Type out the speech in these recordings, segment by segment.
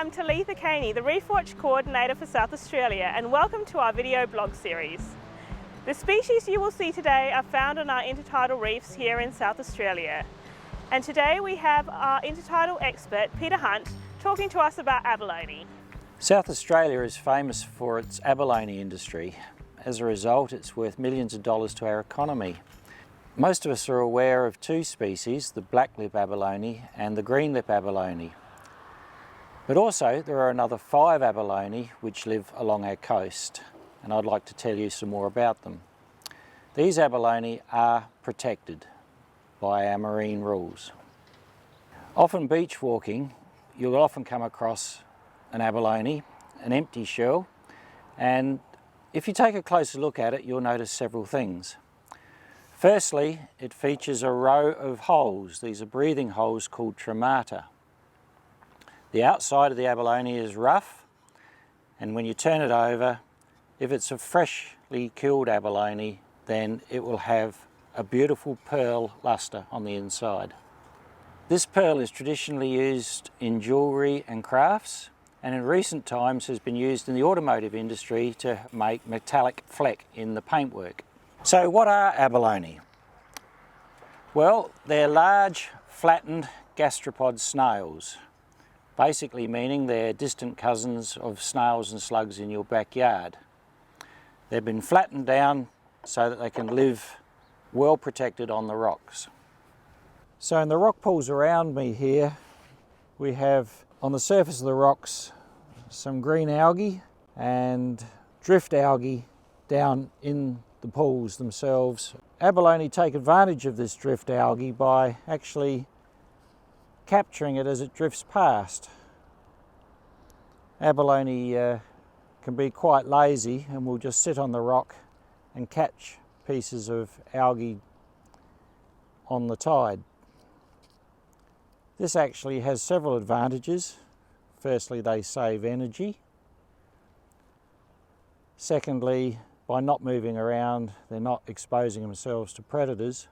I'm Talitha Caney, the Reef Watch Coordinator for South Australia, and welcome to our video blog series. The species you will see today are found on our intertidal reefs here in South Australia. And today we have our intertidal expert, Peter Hunt, talking to us about abalone. South Australia is famous for its abalone industry. As a result, it's worth millions of dollars to our economy. Most of us are aware of two species, the blacklip abalone and the greenlip abalone. But also there are another 5 abalone which live along our coast, and I'd like to tell you some more about them. These abalone are protected by our marine rules. Often beach walking, you'll often come across an abalone, an empty shell, and if you take a closer look at it, you'll notice several things. Firstly, it features a row of holes. These are breathing holes called traumata. The outside of the abalone is rough, and when you turn it over, if it's a freshly killed abalone, then it will have a beautiful pearl luster on the inside. This pearl is traditionally used in jewellery and crafts, and in recent times has been used in the automotive industry to make metallic fleck in the paintwork. So what are abalone? Well, they're large, flattened gastropod snails, basically meaning they're distant cousins of snails and slugs in your backyard. They've been flattened down so that they can live well protected on the rocks. So in the rock pools around me here, we have on the surface of the rocks some green algae and drift algae down in the pools themselves. Abalone take advantage of this drift algae by actually capturing it as it drifts past. Abalone can be quite lazy and will just sit on the rock and catch pieces of algae on the tide. This actually has several advantages. Firstly, they save energy. Secondly, by not moving around, they're not exposing themselves to predators.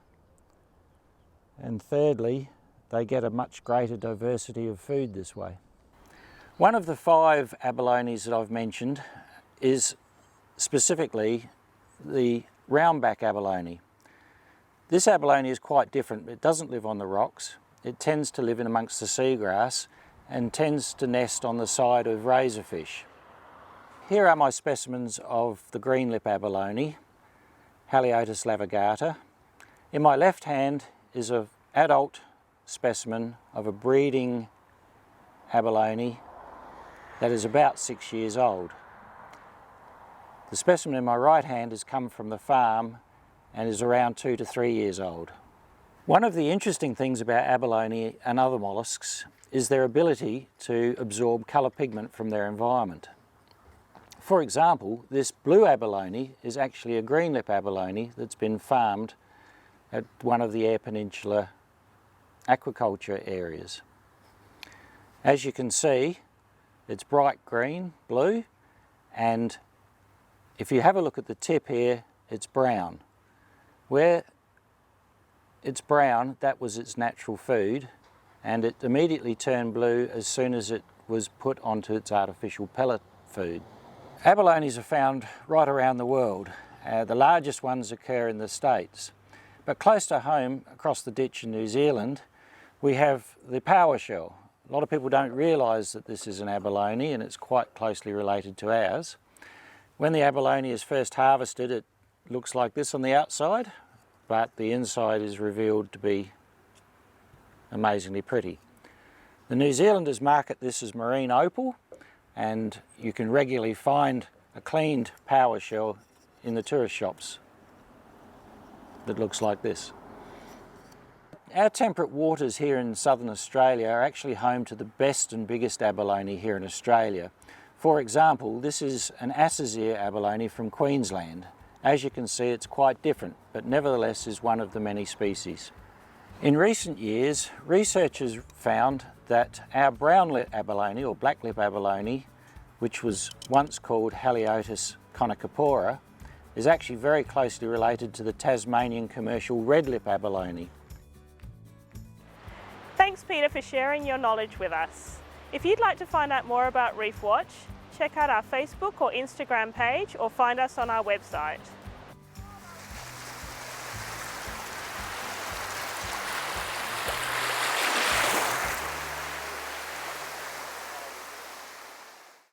And thirdly, they get a much greater diversity of food this way. One of the 5 abalones that I've mentioned is specifically the roundback abalone. This abalone is quite different. It doesn't live on the rocks. It tends to live in amongst the seagrass and tends to nest on the side of razorfish. Here are my specimens of the greenlip abalone, Haliotis lavigata. In my left hand is an adult specimen of a breeding abalone that is about 6 years old. The specimen in my right hand has come from the farm and is around 2 to 3 years old. One of the interesting things about abalone and other molluscs is their ability to absorb colour pigment from their environment. For example, this blue abalone is actually a greenlip abalone that's been farmed at one of the Eyre Peninsula aquaculture areas. As you can see, it's bright green, blue, and if you have a look at the tip here, it's brown. Where it's brown, that was its natural food, and it immediately turned blue as soon as it was put onto its artificial pellet food. Abalones are found right around the world. The largest ones occur in the States. But close to home, across the ditch in New Zealand, we have the power shell. A lot of people don't realise that this is an abalone, and it's quite closely related to ours. When the abalone is first harvested, it looks like this on the outside, but the inside is revealed to be amazingly pretty. The New Zealanders market this as marine opal, and you can regularly find a cleaned power shell in the tourist shops that looks like this. Our temperate waters here in southern Australia are actually home to the best and biggest abalone here in Australia. For example, this is an Assazeer abalone from Queensland. As you can see, it's quite different, but nevertheless is one of the many species. In recent years, researchers found that our brownlip abalone, or blacklip abalone, which was once called Haliotis conocopora, is actually very closely related to the Tasmanian commercial redlip abalone. Thanks, Peter, for sharing your knowledge with us. If you'd like to find out more about Reef Watch, check out our Facebook or Instagram page or find us on our website.